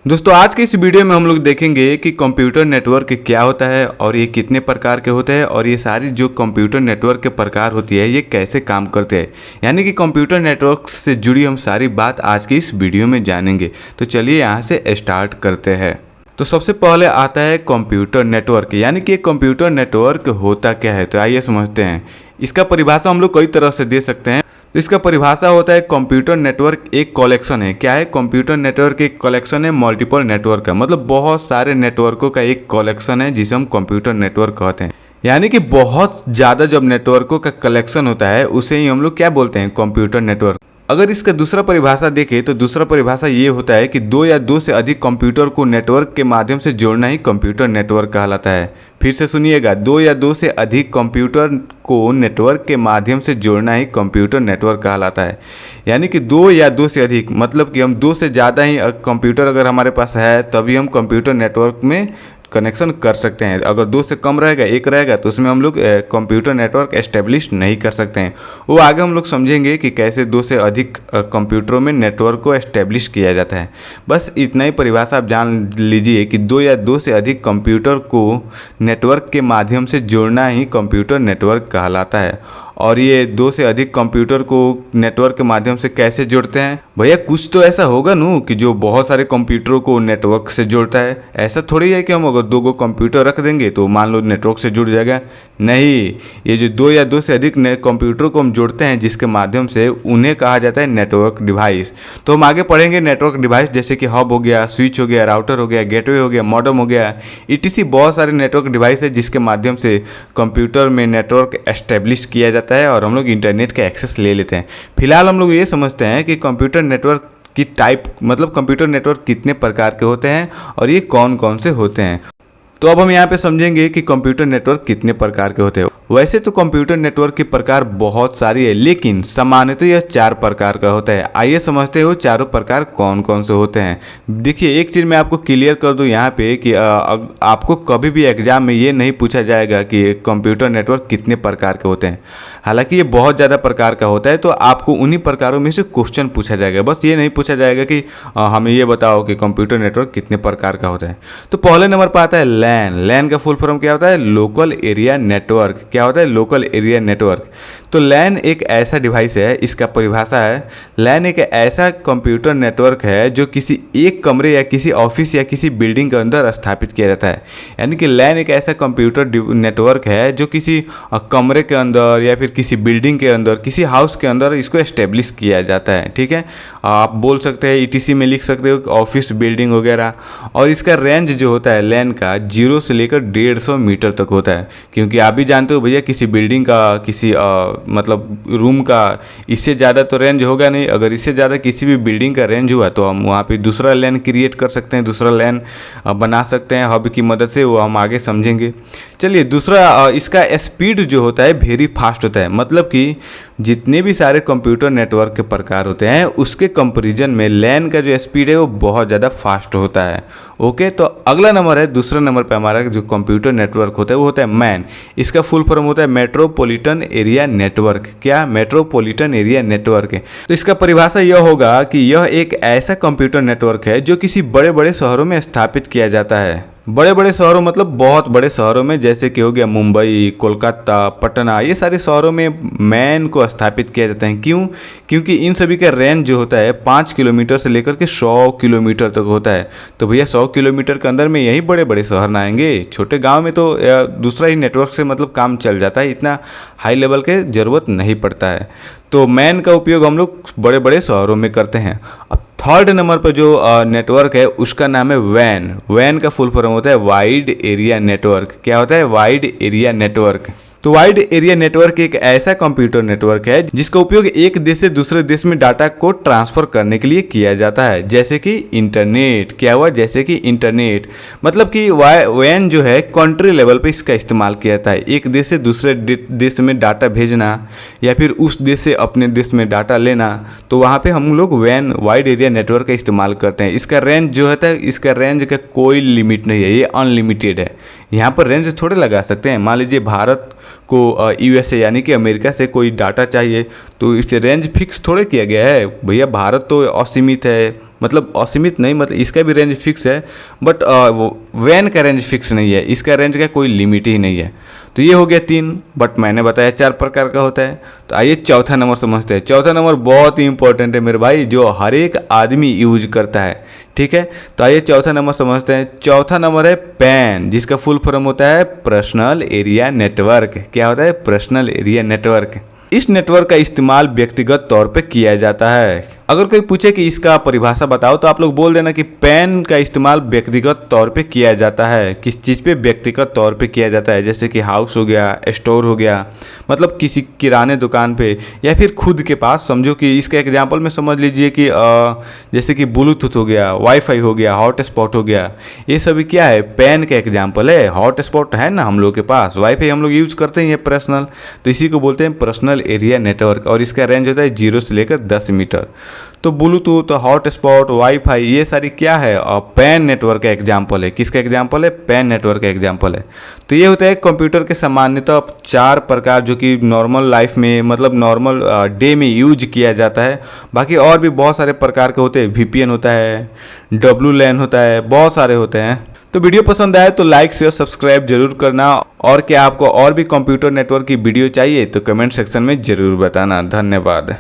दोस्तों आज के इस वीडियो में हम लोग देखेंगे कि कंप्यूटर नेटवर्क क्या होता है और ये कितने प्रकार के होते हैं और ये सारी जो कंप्यूटर नेटवर्क के प्रकार होती है ये कैसे काम करते हैं, यानी कि कंप्यूटर नेटवर्क से जुड़ी हम सारी बात आज के इस वीडियो में जानेंगे। तो चलिए यहाँ से स्टार्ट करते हैं। तो सबसे पहले आता है कंप्यूटर नेटवर्क, यानी कि कंप्यूटर नेटवर्क होता क्या है। तो आइए समझते हैं। इसका परिभाषा हम लोग कई तरह से दे सकते हैं। तो इसका परिभाषा होता है कंप्यूटर नेटवर्क एक कलेक्शन है। क्या है? कंप्यूटर नेटवर्क एक कलेक्शन है मल्टीपल नेटवर्क का, मतलब बहुत सारे नेटवर्कों का एक कलेक्शन है जिसे हम कंप्यूटर नेटवर्क कहते हैं। यानी कि बहुत ज़्यादा जब नेटवर्कों का कलेक्शन होता है उसे ही हम लोग क्या बोलते हैं? Computer network. अगर इसका दूसरा परिभाषा देखें तो दूसरा परिभाषा ये होता है कि दो या दो से अधिक कंप्यूटर को नेटवर्क के माध्यम से जोड़ना ही कंप्यूटर नेटवर्क कहलाता है। फिर से सुनिएगा, दो या दो से अधिक कंप्यूटर को नेटवर्क के माध्यम से जोड़ना ही कंप्यूटर नेटवर्क कहलाता है। यानी कि दो या दो से अधिक मतलब कि हम दो से ज़्यादा ही कंप्यूटर अगर हमारे पास है तभी हम कंप्यूटर नेटवर्क में कनेक्शन कर सकते हैं। अगर दो से कम रहेगा, एक रहेगा, तो उसमें हम लोग कंप्यूटर नेटवर्क एस्टेब्लिश नहीं कर सकते हैं। वो आगे हम लोग समझेंगे कि कैसे दो से अधिक कंप्यूटरों में नेटवर्क को एस्टेब्लिश किया जाता है। बस इतना ही परिभाषा आप जान लीजिए कि दो या दो से अधिक कंप्यूटर को नेटवर्क के माध्यम से जोड़ना ही कंप्यूटर नेटवर्क कहलाता है। और ये दो से अधिक कंप्यूटर को नेटवर्क के माध्यम से कैसे जोड़ते हैं? भैया कुछ तो ऐसा होगा नू कि जो बहुत सारे कंप्यूटरों को नेटवर्क से जोड़ता है। ऐसा थोड़ी है कि हम अगर दो कंप्यूटर रख देंगे तो मान लो नेटवर्क से जुड़ जाएगा। नहीं, ये जो दो या दो से अधिक कंप्यूटर को हम जोड़ते हैं जिसके माध्यम से उन्हें कहा जाता है नेटवर्क डिवाइस। तो हम आगे पढ़ेंगे नेटवर्क डिवाइस जैसे कि हब हो गया, स्विच हो गया, राउटर हो गया, गेटवे हो गया, मॉडेम हो गया, ईटीसी। बहुत सारे नेटवर्क डिवाइस है जिसके माध्यम से कंप्यूटर में नेटवर्क एस्टेब्लिश किया जाता है और हम लोग इंटरनेट का एक्सेस ले लेते हैं। फिलहाल हम लोग ये समझते हैं कि कंप्यूटर नेटवर्क की टाइप मतलब कंप्यूटर नेटवर्क कितने प्रकार के होते हैं और ये कौन कौन से होते हैं। तो अब हम यहाँ पे समझेंगे कि कंप्यूटर नेटवर्क कितने प्रकार के होते हैं। वैसे तो कंप्यूटर नेटवर्क के प्रकार बहुत सारी है, लेकिन सामान्यतः यह चार प्रकार का होता है। आइए समझते हैं वो चारों प्रकार कौन कौन से होते हैं। देखिए एक चीज़ मैं आपको क्लियर कर दूं यहाँ पे कि आपको कभी भी एग्जाम में ये नहीं पूछा जाएगा कि कंप्यूटर नेटवर्क कितने प्रकार के होते हैं। हालांकि ये बहुत ज़्यादा प्रकार का होता है, तो आपको उन्हीं प्रकारों में से क्वेश्चन पूछा जाएगा। बस ये नहीं पूछा जाएगा कि हमें ये बताओ कि कंप्यूटर नेटवर्क कितने प्रकार का होता है। तो पहले नंबर पर आता है लैन। लैन का फुल फॉर्म क्या होता है? Local area network. क्या होता है? Local area network. तो लैन एक ऐसा डिवाइस है, इसका परिभाषा है लैन एक ऐसा कंप्यूटर नेटवर्क है जो किसी एक कमरे या किसी ऑफिस या किसी बिल्डिंग के अंदर स्थापित किया जाता है। यानी कि लैन एक ऐसा कंप्यूटर नेटवर्क है जो किसी कमरे के अंदर या फिर किसी बिल्डिंग के अंदर, किसी हाउस के अंदर इसको एस्टेब्लिश किया जाता है। ठीक है, आप बोल सकते हैं ईटीसी में लिख सकते हो ऑफिस बिल्डिंग वगैरह। और इसका रेंज जो होता है लैन का 0 से लेकर 150 मीटर तक होता है, क्योंकि आप भी जानते हो भैया किसी बिल्डिंग का, किसी मतलब रूम का इससे ज़्यादा तो रेंज होगा नहीं। अगर इससे ज़्यादा किसी भी बिल्डिंग का रेंज हुआ तो हम वहाँ पे दूसरा लैन क्रिएट कर सकते हैं, दूसरा लैन बना सकते हैं हब की मदद से। वो हम आगे समझेंगे। चलिए दूसरा, इसका स्पीड जो होता है वेरी फास्ट होता है। मतलब कि जितने भी सारे कंप्यूटर नेटवर्क के प्रकार होते हैं उसके कंपैरिजन में लैन का जो स्पीड है वो बहुत ज़्यादा फास्ट होता है। ओके, तो अगला नंबर है, दूसरा नंबर पे हमारा जो कंप्यूटर नेटवर्क होता है वो होता है मैन। इसका फुल फॉर्म होता है मेट्रोपॉलिटन एरिया नेटवर्क। क्या? मेट्रोपॉलिटन एरिया नेटवर्क है। तो इसका परिभाषा यह होगा कि यह एक ऐसा कंप्यूटर नेटवर्क है जो किसी बड़े बड़े शहरों में स्थापित किया जाता है। बड़े बड़े शहरों मतलब बहुत बड़े शहरों में, जैसे कि हो गया मुंबई, कोलकाता, पटना, ये सारे शहरों में मैन को स्थापित किया जाता है। क्यों? क्योंकि इन सभी का रेंज जो होता है 5 किलोमीटर से लेकर के 100 किलोमीटर तक होता है। तो भैया 100 किलोमीटर के अंदर में यही बड़े बड़े शहर ना आएंगे। छोटे गांव में तो दूसरा ही नेटवर्क से मतलब काम चल जाता है, इतना हाई लेवल के ज़रूरत नहीं पड़ता है। तो मैन का उपयोग हम लोग बड़े बड़े शहरों में करते हैं। अब थर्ड नंबर पर जो नेटवर्क है उसका नाम है वैन। वैन का फुल फॉर्म होता है वाइड एरिया नेटवर्क। क्या होता है? Wide area network. तो वाइड एरिया नेटवर्क एक ऐसा कंप्यूटर नेटवर्क है जिसका उपयोग एक देश से दूसरे देश में डाटा को ट्रांसफर करने के लिए किया जाता है, जैसे कि इंटरनेट। क्या हुआ? जैसे कि इंटरनेट। मतलब कि वैन जो है कंट्री लेवल पे इसका इस्तेमाल किया जाता है। एक देश से दूसरे देश में डाटा भेजना या फिर उस देश से अपने देश में डाटा लेना, तो वहाँ पे हम लोग वैन वाइड एरिया नेटवर्क का इस्तेमाल करते हैं। इसका रेंज जो होता है, इसका रेंज का कोई लिमिट नहीं है, ये अनलिमिटेड है। यहाँ पर रेंज थोड़े लगा सकते हैं। मान लीजिए भारत को यूएसए यानी कि अमेरिका से कोई डाटा चाहिए तो इसे रेंज फिक्स थोड़े किया गया है। भैया भारत तो असीमित है, मतलब असीमित नहीं, मतलब इसका भी रेंज फिक्स है, बट वैन का रेंज फिक्स नहीं है, इसका रेंज का कोई लिमिट ही नहीं है। तो ये हो गया 3, बट मैंने बताया 4 प्रकार का होता है। तो आइए चौथा नंबर समझते हैं। चौथा नंबर बहुत ही इंपॉर्टेंट है मेरे भाई, जो हर एक आदमी यूज करता है, ठीक है। तो आइए चौथा नंबर समझते हैं। चौथा नंबर है पैन, जिसका फुल फॉर्म होता है पर्सनल एरिया नेटवर्क। क्या होता है? Personal area network. इस नेटवर्क का इस्तेमाल व्यक्तिगत तौर पे किया जाता है। अगर कोई पूछे कि इसका परिभाषा बताओ, तो आप लोग बोल देना कि पैन का इस्तेमाल व्यक्तिगत तौर पे किया जाता है। किस चीज़ पे? व्यक्तिगत तौर पे किया जाता है, जैसे कि हाउस हो गया, स्टोर हो गया, मतलब किसी किराने दुकान पे, या फिर खुद के पास। समझो कि इसका एग्जांपल में समझ लीजिए कि जैसे कि ब्लूटूथ हो गया, वाईफाई हो गया, हॉटस्पॉट हो गया, ये सभी क्या है? पैन का एग्जाम्पल है। हॉटस्पॉट है ना हम लोग के पास, वाईफाई हम लोग यूज करते हैं पर्सनल, तो इसी को बोलते हैं पर्सनल एरिया नेटवर्क। और इसका रेंज होता है 0 से लेकर 10 मीटर। तो ब्लूटूथ, हॉटस्पॉट, वाईफाई, ये सारी क्या है? और पैन नेटवर्क का एग्जाम्पल है। किसका एग्जाम्पल है? पैन नेटवर्क का एग्जाम्पल है। तो ये होता है कंप्यूटर के सामान्यतः 4 प्रकार, जो कि नॉर्मल लाइफ में, मतलब नॉर्मल डे में यूज किया जाता है। बाकी और भी बहुत सारे प्रकार के होते हैं। VPN होता है, WLAN होता है, बहुत सारे होते हैं। तो वीडियो पसंद आए तो लाइक शेयर सब्सक्राइब जरूर करना। और क्या आपको और भी कंप्यूटर नेटवर्क की वीडियो चाहिए तो कमेंट सेक्शन में ज़रूर बताना। धन्यवाद।